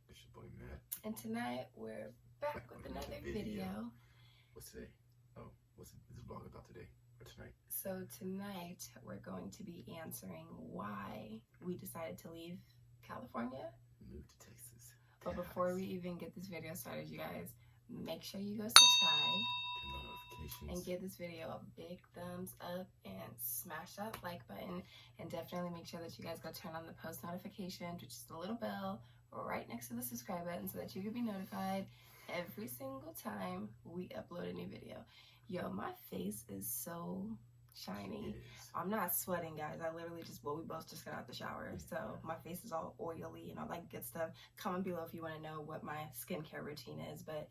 It's your boy Matt. And tonight we're back with another video. What's today? Oh, what's this vlog about today or tonight? So tonight we're going to be answering why we decided to leave California. Move to Texas. But before we even get this video started, you guys, make sure you go subscribe. And give this video a big thumbs up and smash that like button, and definitely make sure that you guys go turn on the post notifications, which is the little bell right next to the subscribe button, so that you can be notified every single time we upload a new video. Yo, my face is so shiny. I'm not sweating, guys. I literally we both just got out the shower, so my face is all oily and all that good stuff. Comment below if you want to know what my skincare routine is, but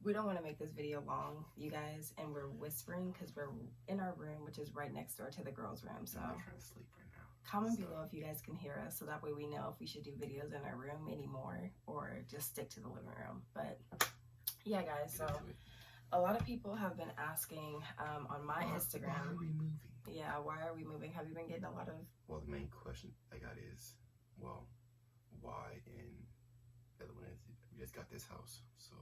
we don't want to make this video long, you guys, and we're whispering because we're in our room, which is right next door to the girls' room. So I'm trying to sleep right now. Comment below if you guys can hear us, so that way we know if we should do videos in our room anymore or just stick to the living room. But yeah, guys, so a lot of people have been asking on my Instagram. Why are we moving? Yeah, why are we moving? Have you been getting a lot of... Well, the main question I got is, well, why? And the other one is, we just got this house, so...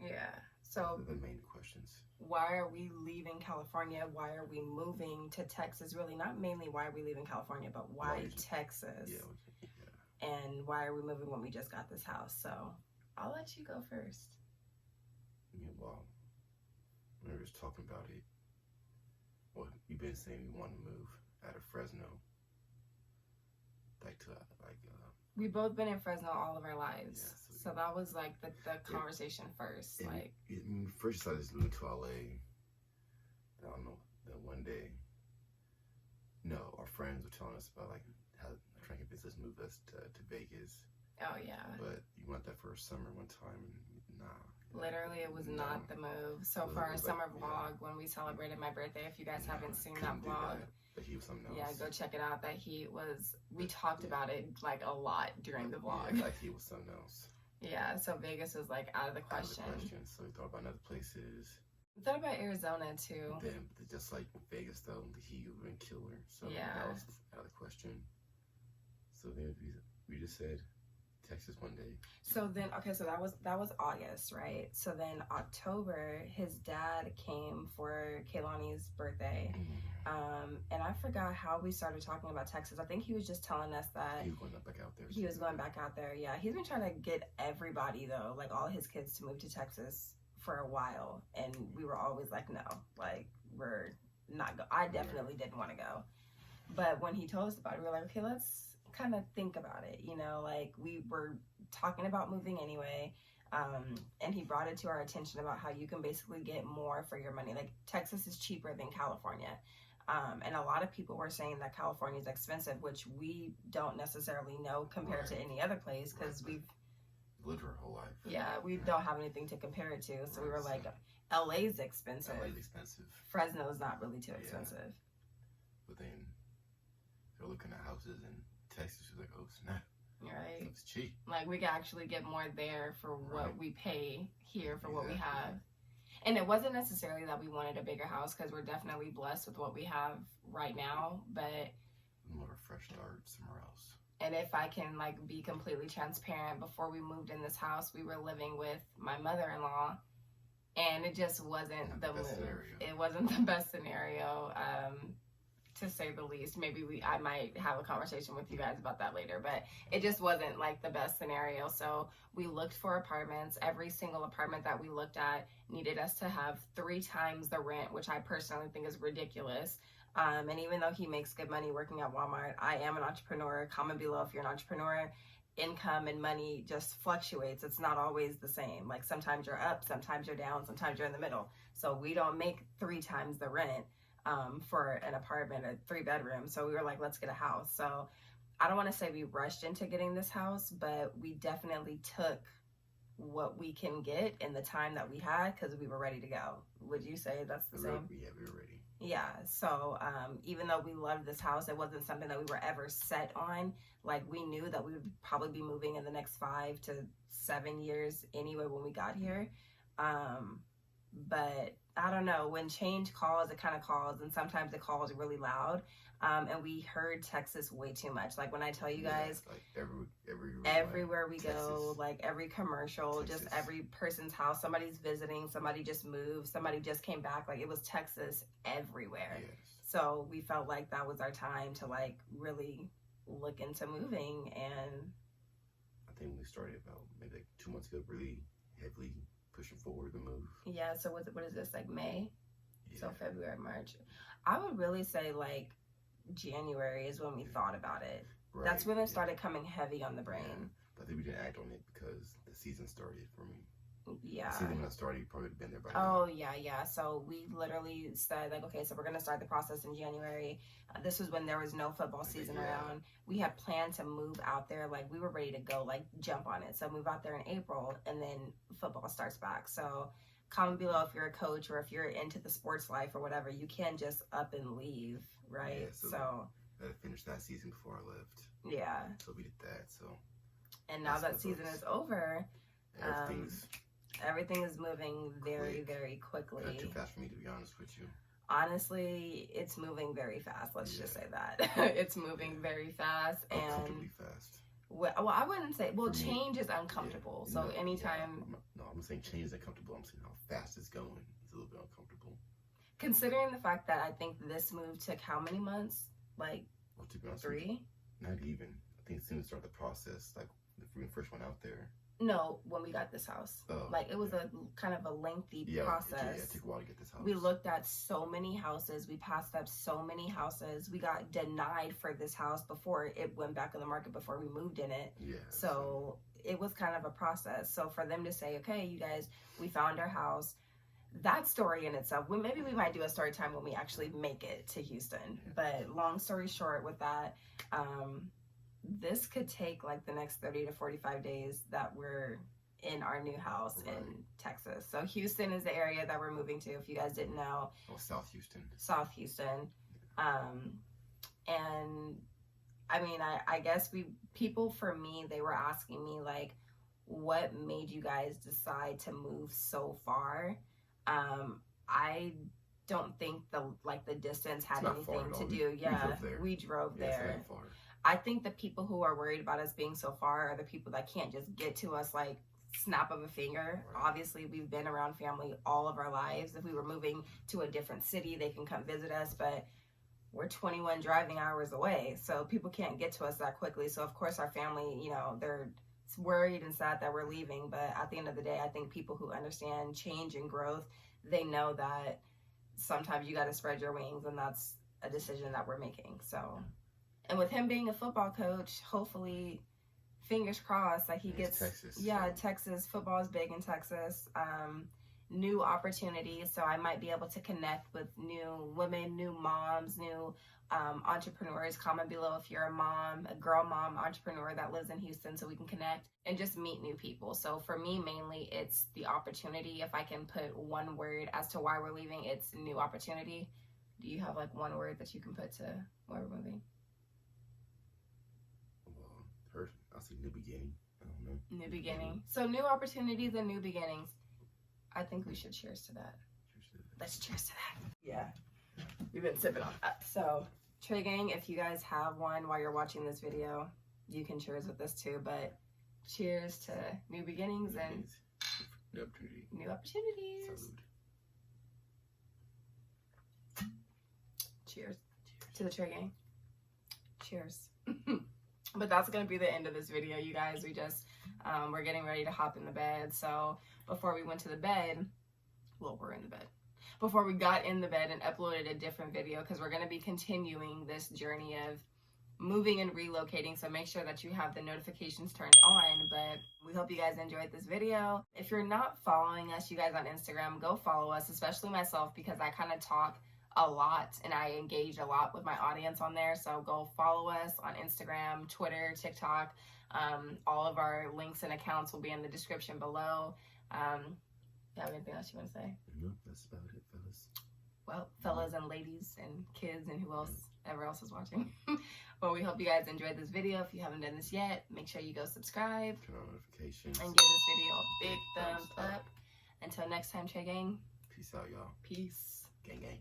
Yeah, so the main questions. Why are we leaving California? Why are we moving to Texas? Really, not mainly why are we leaving California, but why Texas? Yeah. And why are we moving when we just got this house? So I'll let you go first. Yeah, well, when we were just talking about it, well, you've been saying you want to move out of Fresno, like to We've both been in Fresno all of our lives. Yeah, so that was like the conversation first. First I just moved to LA. I don't know. Then one day, our friends were telling us about how trying to get us move us to Vegas. Oh yeah. But you went there for a summer one time, and nah. Literally, it was not the move. So for our summer vlog, when we celebrated my birthday, if you guys haven't seen that vlog. But he was something else. Yeah, go check it out. We talked about it a lot during the vlog. Yeah, he was something else. Yeah, so Vegas was out of the question. So we thought about other places. We thought about Arizona too. Then just like Vegas though, the heat would have been killer. So yeah, that was out of the question. So then we just said Texas one day. So then, okay, so that was August, right? So then October, his dad came for Kaelani's birthday. And I forgot how we started talking about Texas. I think he was just telling us that he was going back out there. He was going back out there, yeah. He's been trying to get everybody, though, like all his kids, to move to Texas for a while. And we were always like, no, like, we're not go. I definitely didn't want to go. But when he told us about it, we were like, okay, let's kind of think about it, like we were talking about moving anyway, and he brought it to our attention about how you can basically get more for your money. Like Texas is cheaper than California, and a lot of people were saying that California is expensive, which we don't necessarily know compared to any other place, because we've lived our whole life. Yeah, we don't have anything to compare it to, so we were like, LA's expensive. LA's expensive. Fresno's not really too expensive. But then they're looking at houses in Texas, is like, oh snap, right? It's cheap. Like we can actually get more there for what we pay here for what we have. And it wasn't necessarily that we wanted a bigger house, because we're definitely blessed with what we have right now, but more of a fresh start somewhere else. And if I can be completely transparent, before we moved in this house, we were living with my mother-in-law, and it just wasn't the move. It wasn't the best scenario. To say the least. Maybe I might have a conversation with you guys about that later, but it just wasn't the best scenario. So we looked for apartments. Every single apartment that we looked at needed us to have 3 times the rent, which I personally think is ridiculous. And even though he makes good money working at Walmart, I am an entrepreneur. Comment below if you're an entrepreneur. Income and money just fluctuates. It's not always the same. Sometimes you're up, sometimes you're down, sometimes you're in the middle. So we don't make 3 times the rent for an apartment, a 3-bedroom. So we were like, let's get a house. So I don't want to say we rushed into getting this house, but we definitely took what we can get in the time that we had, because we were ready to go. Would you say that's the same? Yeah, we were ready. Yeah, so even though we loved this house, it wasn't something that we were ever set on. We knew that we would probably be moving in the next 5 to 7 years anyway when we got here. But I don't know, when change calls, it kind of calls, and sometimes it calls really loud. And we heard Texas way too much. Like when I tell you guys, like everywhere we Texas, go, like every commercial, Texas. Just every person's house, somebody's visiting, somebody just moved, somebody just came back. Like it was Texas everywhere. Yes. So we felt like that was our time to like really look into moving. And I think we started about maybe like 2 months ago, really heavily pushing forward the move. Yeah. So what is this, like May? Yeah. So February, March. I would really say like January is when we thought about it. Right. That's when it started coming heavy on the brain. Yeah. But I think we didn't act on it because the season started for me. Yeah. The season when I started, you probably would have been there by now. Oh, yeah. So we literally said, like, okay, so we're going to start the process in January. This was when there was no football season around. We had planned to move out there. Like, we were ready to go, like, jump on it. So move out there in April, and then football starts back. So comment below if you're a coach or if you're into the sports life or whatever. You can't just up and leave, right? Yeah, so I finished that season before I left. Yeah. So we did that. So. And now that season is over. Everything is moving very, very quickly. Not too fast for me, to be honest with you. Honestly, it's moving very fast. Let's just say that. It's moving very fast. Uncomfortably fast. Well, I wouldn't say, change is uncomfortable. So anytime. I'm saying change is uncomfortable. I'm saying how fast it's going. It's a little bit uncomfortable. Considering the fact that I think this move took how many months? Like, well, to be honest 3? Not even. I think as soon as we started the process, like, when we first went out there. No, when we got this house. Like, it was a kind of a lengthy process. It took a while to get this house. We looked at so many houses. We passed up so many houses. We got denied for this house before it went back on the market, before we moved in it. Yeah. So it was kind of a process. So for them to say, okay, you guys, we found our house. That story in itself, maybe we might do a story time when we actually make it to Houston. Yeah. But long story short with that, this could take like the next 30 to 45 days that we're in our new house in Texas. So Houston is the area that we're moving to, if you guys didn't know. Oh, South Houston. South Houston. And I mean, I guess people for me, they were asking me like, what made you guys decide to move so far? I don't think the distance had anything to do. We drove there. I think the people who are worried about us being so far are the people that can't just get to us like snap of a finger. Right. Obviously, we've been around family all of our lives. If we were moving to a different city, they can come visit us, but we're 21 driving hours away, so people can't get to us that quickly. So of course our family, they're worried and sad that we're leaving, but at the end of the day, I think people who understand change and growth, they know that sometimes you got to spread your wings, and that's a decision that we're making. So. And with him being a football coach, hopefully, fingers crossed, that he gets Texas. Texas football is big in Texas. New opportunities, so I might be able to connect with new women, new moms, new entrepreneurs. Comment below if you're a girl mom entrepreneur that lives in Houston, so we can connect and just meet new people. So for me, mainly, it's the opportunity. If I can put one word as to why we're leaving, it's new opportunity. Do you have like one word that you can put to why we're moving? I'll say new beginning. I don't know. New beginning. So new opportunities and new beginnings. I think we should cheers to that. Let's cheers to that. Yeah. We've been sipping on that. So, Trey Gang, if you guys have one while you're watching this video, you can cheers with this too. But cheers to new beginnings and new opportunity. New opportunities. Salud. Cheers to the Trey Gang. Cheers. But that's going to be the end of this video, you guys. We just, we're getting ready to hop in the bed. So before we went to the bed, we're in the bed. Before we got in the bed and uploaded a different video, because we're going to be continuing this journey of moving and relocating. So make sure that you have the notifications turned on. But we hope you guys enjoyed this video. If you're not following us, you guys on Instagram, go follow us, especially myself, because I kind of talk a lot and I engage a lot with my audience on there. So go follow us on Instagram, Twitter, TikTok. All of our links and accounts will be in the description below. You have anything else you want to say? No, that's about it, fellas. Well, fellas and ladies and kids and whoever else is watching. Well, we hope you guys enjoyed this video. If you haven't done this yet, make sure you go subscribe. Turn on notifications. And give this video a big thumbs up. Until next time, Trey Gang. Peace out, y'all. Peace. Gang, gang.